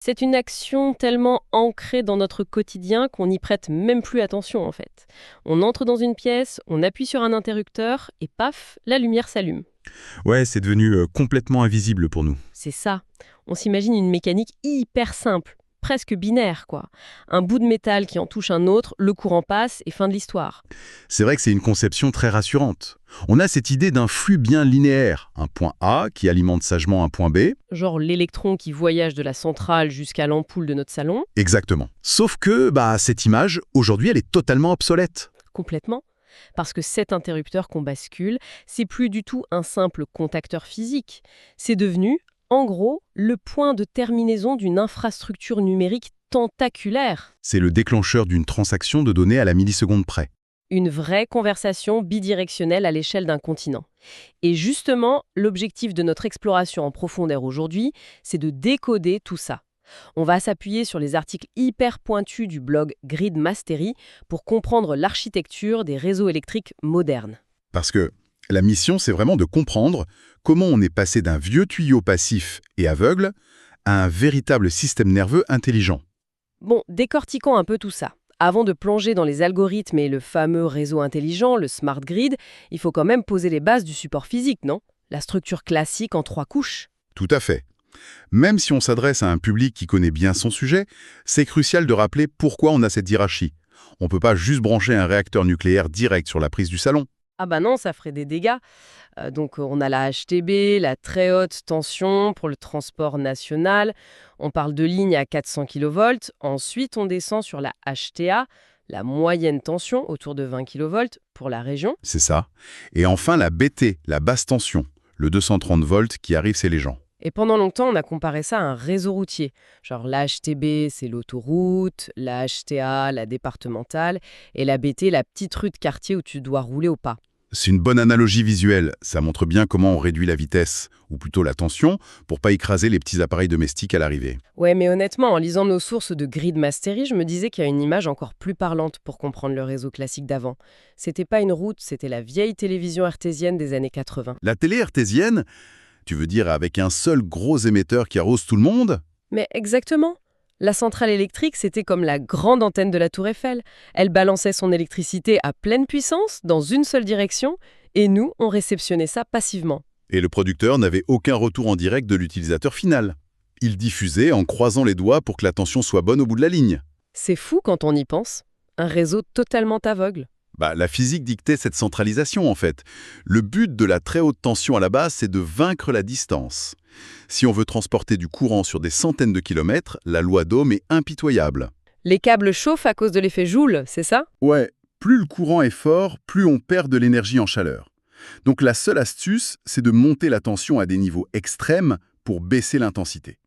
C'est une action tellement ancrée dans notre quotidien qu'on n'y prête même plus attention en fait. On entre dans une pièce, on appuie sur un interrupteur et paf, la lumière s'allume. Ouais, c'est devenu complètement invisible pour nous. C'est ça. On s'imagine une mécanique hyper simple, presque binaire quoi. Un bout de métal qui en touche un autre, le courant passe et fin de l'histoire. C'est vrai que c'est une conception très rassurante. On a cette idée d'un flux bien linéaire, un point A qui alimente sagement un point B. Genre l'électron qui voyage de la centrale jusqu'à l'ampoule de notre salon, Exactement. Sauf que cette image, aujourd'hui, elle est totalement obsolète. complètement. Parce que cet interrupteur qu'on bascule, c'est plus du tout un simple contacteur physique. C'est devenu, en gros, le point de terminaison d'une infrastructure numérique tentaculaire. C'est le déclencheur d'une transaction de données à la milliseconde près. Une vraie conversation bidirectionnelle à l'échelle d'un continent. Et justement, l'objectif de notre exploration en profondeur aujourd'hui, c'est de décoder tout ça. On va s'appuyer sur les articles hyper pointus du blog Grid Mastery pour comprendre l'architecture des réseaux électriques modernes. Parce que la mission, c'est vraiment de comprendre comment on est passé d'un vieux tuyau passif et aveugle à un véritable système nerveux intelligent. Bon, décortiquons un peu tout ça. Avant de plonger dans les algorithmes et le fameux réseau intelligent, le smart grid, il faut quand même poser les bases du support physique, non? La structure classique en 3 couches. Tout à fait. Même si on s'adresse à un public qui connaît bien son sujet, c'est crucial de rappeler pourquoi on a cette hiérarchie. On ne peut pas juste brancher un réacteur nucléaire direct sur la prise du salon. Ah bah non, ça ferait des dégâts. Donc on a la HTB, la très haute tension pour le transport national. On parle de lignes à 400 kV. Ensuite, on descend sur la HTA, la moyenne tension autour de 20 kV pour la région. C'est ça. Et enfin la BT, la basse tension, le 230 volts qui arrive chez les gens. Et pendant longtemps, on a comparé ça à un réseau routier. Genre la HTB, c'est l'autoroute, la HTA, la départementale, et la BT, la petite rue de quartier où tu dois rouler au pas. C'est une bonne analogie visuelle, ça montre bien comment on réduit la vitesse, ou plutôt la tension, pour pas écraser les petits appareils domestiques à l'arrivée. Ouais, mais honnêtement, en lisant nos sources de Grid Mastery, je me disais qu'il y a une image encore plus parlante pour comprendre le réseau classique d'avant. C'était pas une route, c'était la vieille télévision artésienne des années 80. La télé artésienne, tu veux dire avec un seul gros émetteur qui arrose tout le monde? Mais exactement. La centrale électrique, c'était comme la grande antenne de la Tour Eiffel. Elle balançait son électricité à pleine puissance, dans une seule direction, et nous, on réceptionnait ça passivement. Et le producteur n'avait aucun retour en direct de l'utilisateur final. Il diffusait en croisant les doigts pour que la tension soit bonne au bout de la ligne. C'est fou quand on y pense. Un réseau totalement aveugle. La physique dictait cette centralisation en fait. Le but de la très haute tension à la base, c'est de vaincre la distance. Si on veut transporter du courant sur des centaines de kilomètres, la loi d'Ohm est impitoyable. Les câbles chauffent à cause de l'effet Joule, c'est ça? Ouais, plus le courant est fort, plus on perd de l'énergie en chaleur. Donc la seule astuce, c'est de monter la tension à des niveaux extrêmes pour baisser l'intensité.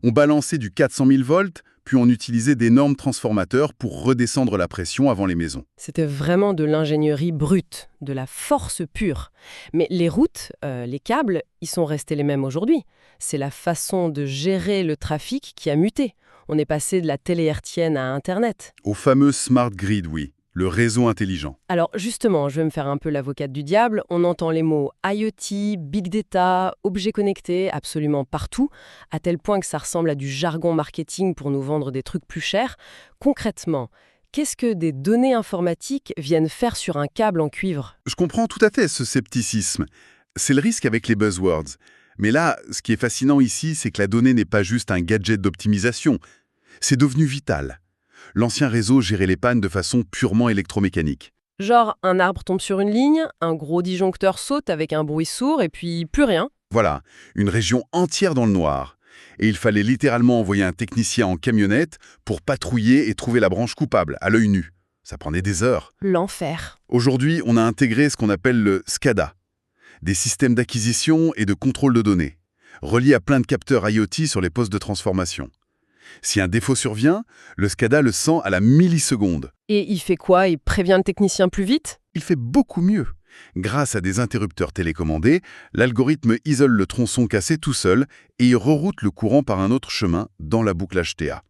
On balançait du 400 000 volts, puis on utilisait d'énormes transformateurs pour redescendre la pression avant les maisons. C'était vraiment de l'ingénierie brute, de la force pure. Mais les routes, les câbles, ils sont restés les mêmes aujourd'hui. C'est la façon de gérer le trafic qui a muté. On est passé de la télé hertzienne à Internet. Au fameux smart grid, oui, le réseau intelligent. Alors justement, je vais me faire un peu l'avocate du diable. On entend les mots IoT, Big Data, objets connectés absolument partout, à tel point que ça ressemble à du jargon marketing pour nous vendre des trucs plus chers. Concrètement, qu'est-ce que des données informatiques viennent faire sur un câble en cuivre? Je comprends tout à fait ce scepticisme. C'est le risque avec les buzzwords. Mais là, ce qui est fascinant ici, c'est que la donnée n'est pas juste un gadget d'optimisation. C'est devenu vital. L'ancien réseau gérait les pannes de façon purement électromécanique. Genre, un arbre tombe sur une ligne, un gros disjoncteur saute avec un bruit sourd et puis plus rien. Voilà, une région entière dans le noir. Et il fallait littéralement envoyer un technicien en camionnette pour patrouiller et trouver la branche coupable, à l'œil nu. Ça prenait des heures. L'enfer. Aujourd'hui, on a intégré ce qu'on appelle le SCADA, des systèmes d'acquisition et de contrôle de données, reliés à plein de capteurs IoT sur les postes de transformation. Si un défaut survient, le SCADA le sent à la milliseconde. Et il fait quoi? Il prévient le technicien plus vite? Il fait beaucoup mieux. Grâce à des interrupteurs télécommandés, l'algorithme isole le tronçon cassé tout seul et il reroute le courant par un autre chemin dans la boucle HTA.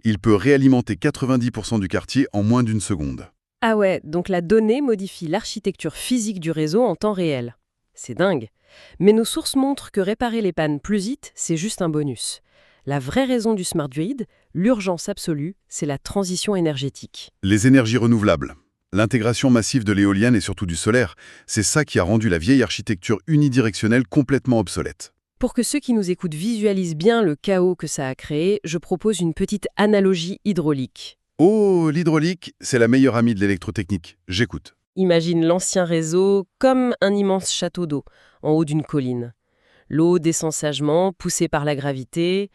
Il peut réalimenter 90% du quartier en moins d'une seconde. Ah ouais, donc la donnée modifie l'architecture physique du réseau en temps réel. C'est dingue. Mais nos sources montrent que réparer les pannes plus vite, c'est juste un bonus. La vraie raison du smart grid, l'urgence absolue, c'est la transition énergétique. Les énergies renouvelables. L'intégration massive de l'éolienne et surtout du solaire, c'est ça qui a rendu la vieille architecture unidirectionnelle complètement obsolète. Pour que ceux qui nous écoutent visualisent bien le chaos que ça a créé, je propose une petite analogie hydraulique. Oh, l'hydraulique, c'est la meilleure amie de l'électrotechnique. J'écoute. Imagine l'ancien réseau comme un immense château d'eau, en haut d'une colline. L'eau descend sagement, poussée par la gravité,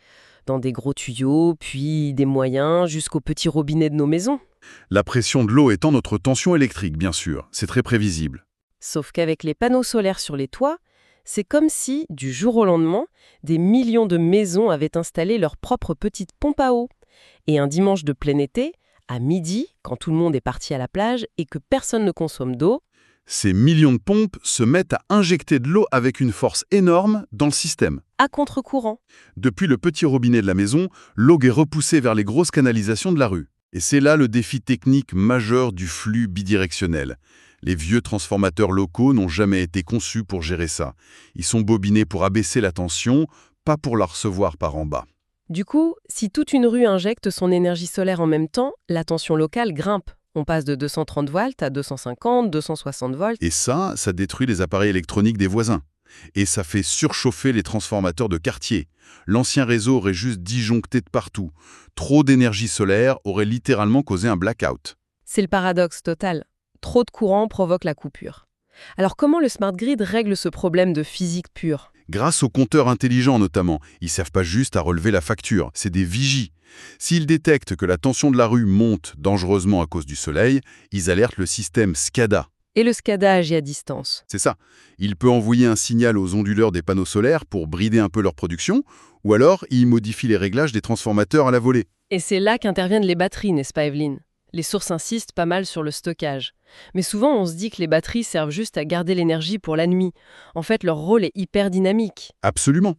dans des gros tuyaux, puis des moyens, jusqu'au petit robinet de nos maisons. La pression de l'eau étant notre tension électrique, bien sûr. C'est très prévisible. Sauf qu'avec les panneaux solaires sur les toits, c'est comme si, du jour au lendemain, des millions de maisons avaient installé leur propre petite pompe à eau. Et un dimanche de plein été, à midi, quand tout le monde est parti à la plage et que personne ne consomme d'eau, Ces millions de pompes se mettent à injecter de l'eau avec une force énorme dans le système. à contre-courant. Depuis le petit robinet de la maison, l'eau est repoussée vers les grosses canalisations de la rue. Et c'est là le défi technique majeur du flux bidirectionnel. Les vieux transformateurs locaux n'ont jamais été conçus pour gérer ça. Ils sont bobinés pour abaisser la tension, pas pour la recevoir par en bas. Du coup, si toute une rue injecte son énergie solaire en même temps, la tension locale grimpe. On passe de 230 volts à 250, 260 volts. Et ça détruit les appareils électroniques des voisins. Et ça fait surchauffer les transformateurs de quartier. L'ancien réseau aurait juste disjoncté de partout. Trop d'énergie solaire aurait littéralement causé un blackout. C'est le paradoxe total. Trop de courant provoque la coupure. Alors comment le smart grid règle ce problème de physique pure ? Grâce aux compteurs intelligents notamment, ils servent pas juste à relever la facture, c'est des vigies. S'ils détectent que la tension de la rue monte dangereusement à cause du soleil, ils alertent le système SCADA. Et le SCADA agit à distance. C'est ça. Il peut envoyer un signal aux onduleurs des panneaux solaires pour brider un peu leur production, ou alors il modifie les réglages des transformateurs à la volée. Et c'est là qu'interviennent les batteries, n'est-ce pas Evelyne ? Les sources insistent pas mal sur le stockage. Mais souvent, on se dit que les batteries servent juste à garder l'énergie pour la nuit. En fait, leur rôle est hyper dynamique. Absolument.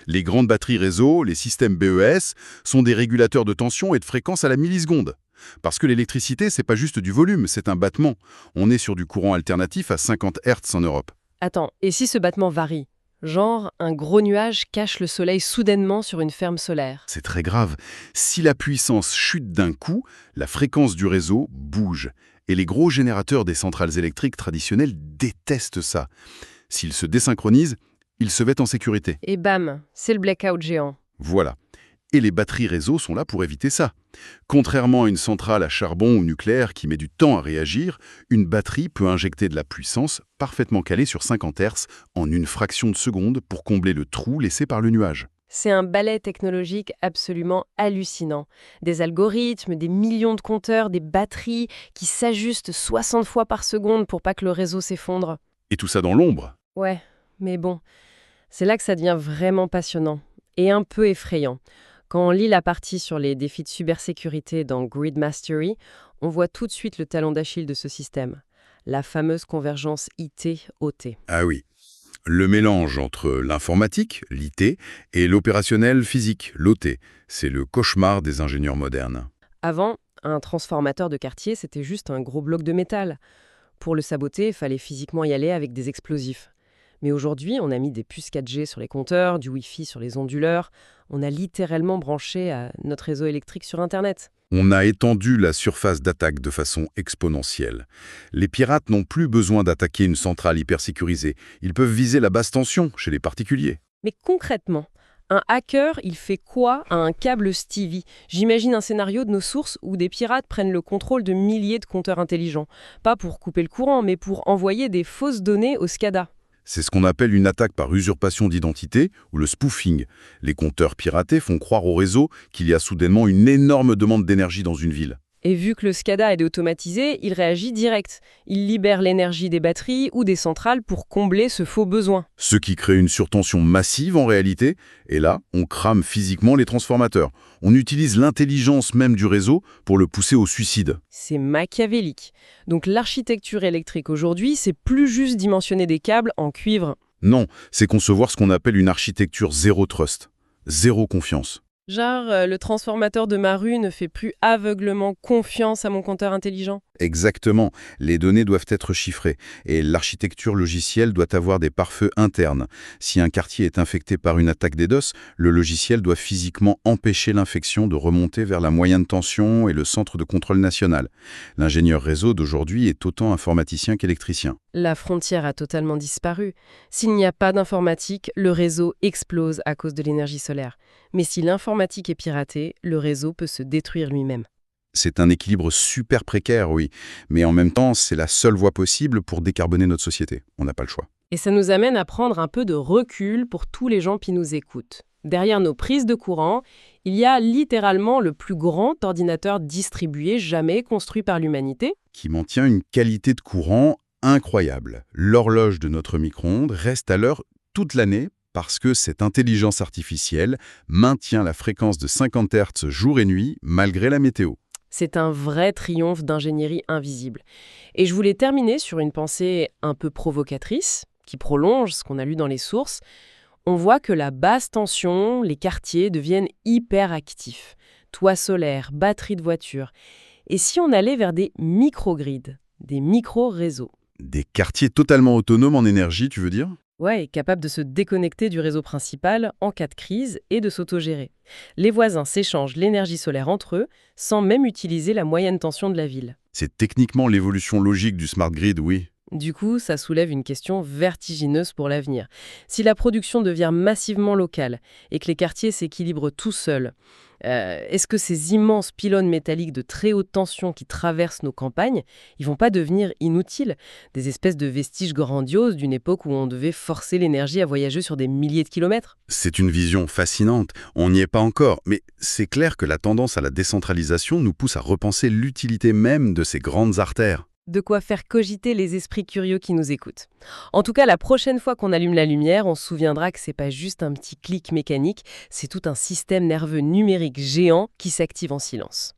Les grandes batteries réseau, les systèmes BES, sont des régulateurs de tension et de fréquence à la milliseconde. Parce que l'électricité, c'est pas juste du volume, c'est un battement. On est sur du courant alternatif à 50 Hz en Europe. Attends, et si ce battement varie ? Genre, un gros nuage cache le soleil soudainement sur une ferme solaire. C'est très grave. Si la puissance chute d'un coup, la fréquence du réseau bouge. Et les gros générateurs des centrales électriques traditionnelles détestent ça. S'ils se désynchronisent, ils se mettent en sécurité. Et bam, c'est le blackout géant. Voilà. Et les batteries réseau sont là pour éviter ça. Contrairement à une centrale à charbon ou nucléaire qui met du temps à réagir, une batterie peut injecter de la puissance parfaitement calée sur 50 Hz en une fraction de seconde pour combler le trou laissé par le nuage. C'est un balai technologique absolument hallucinant. Des algorithmes, des millions de compteurs, des batteries qui s'ajustent 60 fois par seconde pour pas que le réseau s'effondre. Et tout ça dans l'ombre. Ouais, mais bon, c'est là que ça devient vraiment passionnant et un peu effrayant. Quand on lit la partie sur les défis de cybersécurité dans Grid Mastery, on voit tout de suite le talon d'Achille de ce système, la fameuse convergence IT-OT. Ah oui. Le mélange entre l'informatique, l'IT, et l'opérationnel physique, l'OT, c'est le cauchemar des ingénieurs modernes. Avant, un transformateur de quartier, c'était juste un gros bloc de métal. Pour le saboter, il fallait physiquement y aller avec des explosifs. Mais aujourd'hui, on a mis des puces 4G sur les compteurs, du Wi-Fi sur les onduleurs. On a littéralement branché à notre réseau électrique sur Internet. On a étendu la surface d'attaque de façon exponentielle. Les pirates n'ont plus besoin d'attaquer une centrale hyper sécurisée. Ils peuvent viser la basse tension chez les particuliers. Mais concrètement, un hacker, il fait quoi à un câble Stevie ? J'imagine un scénario de nos sources où des pirates prennent le contrôle de milliers de compteurs intelligents. Pas pour couper le courant, mais pour envoyer des fausses données au SCADA. C'est ce qu'on appelle une attaque par usurpation d'identité ou le spoofing. Les compteurs piratés font croire au réseau qu'il y a soudainement une énorme demande d'énergie dans une ville. Et vu que le SCADA est automatisé, il réagit direct. Il libère l'énergie des batteries ou des centrales pour combler ce faux besoin. Ce qui crée une surtension massive en réalité, et là, on crame physiquement les transformateurs. On utilise l'intelligence même du réseau pour le pousser au suicide. C'est machiavélique. Donc l'architecture électrique aujourd'hui, c'est plus juste dimensionner des câbles en cuivre. Non, c'est concevoir ce qu'on appelle une architecture zéro trust, zéro confiance. Genre, le transformateur de ma rue ne fait plus aveuglement confiance à mon compteur intelligent. Exactement. Les données doivent être chiffrées et l'architecture logicielle doit avoir des pare-feux internes. Si un quartier est infecté par une attaque DDoS, le logiciel doit physiquement empêcher l'infection de remonter vers la moyenne tension et le centre de contrôle national. L'ingénieur réseau d'aujourd'hui est autant informaticien qu'électricien. La frontière a totalement disparu. S'il n'y a pas d'informatique, le réseau explose à cause de l'énergie solaire. Mais si l'informatique est piratée, le réseau peut se détruire lui-même. C'est un équilibre super précaire, oui, mais en même temps, c'est la seule voie possible pour décarboner notre société. On n'a pas le choix. Et ça nous amène à prendre un peu de recul pour tous les gens qui nous écoutent. Derrière nos prises de courant, il y a littéralement le plus grand ordinateur distribué jamais construit par l'humanité. Qui maintient une qualité de courant incroyable. L'horloge de notre micro-ondes reste à l'heure toute l'année parce que cette intelligence artificielle maintient la fréquence de 50 Hz jour et nuit malgré la météo. C'est un vrai triomphe d'ingénierie invisible. Et je voulais terminer sur une pensée un peu provocatrice, qui prolonge ce qu'on a lu dans les sources. On voit que la basse tension, les quartiers deviennent hyper actifs. Toits solaires, batteries de voitures. Et si on allait vers des microgrids, des micro-réseaux? Des quartiers totalement autonomes en énergie, tu veux dire? Ouais, capables de se déconnecter du réseau principal en cas de crise et de s'autogérer. Les voisins s'échangent l'énergie solaire entre eux sans même utiliser la moyenne tension de la ville. C'est techniquement l'évolution logique du smart grid, oui. Du coup, ça soulève une question vertigineuse pour l'avenir. Si la production devient massivement locale et que les quartiers s'équilibrent tout seuls, est-ce que ces immenses pylônes métalliques de très haute tension qui traversent nos campagnes, ils vont pas devenir inutiles? Des espèces de vestiges grandioses d'une époque où on devait forcer l'énergie à voyager sur des milliers de kilomètres? C'est une vision fascinante, on n'y est pas encore, mais c'est clair que la tendance à la décentralisation nous pousse à repenser l'utilité même de ces grandes artères. De quoi faire cogiter les esprits curieux qui nous écoutent. En tout cas, la prochaine fois qu'on allume la lumière, on se souviendra que c'est pas juste un petit clic mécanique, c'est tout un système nerveux numérique géant qui s'active en silence.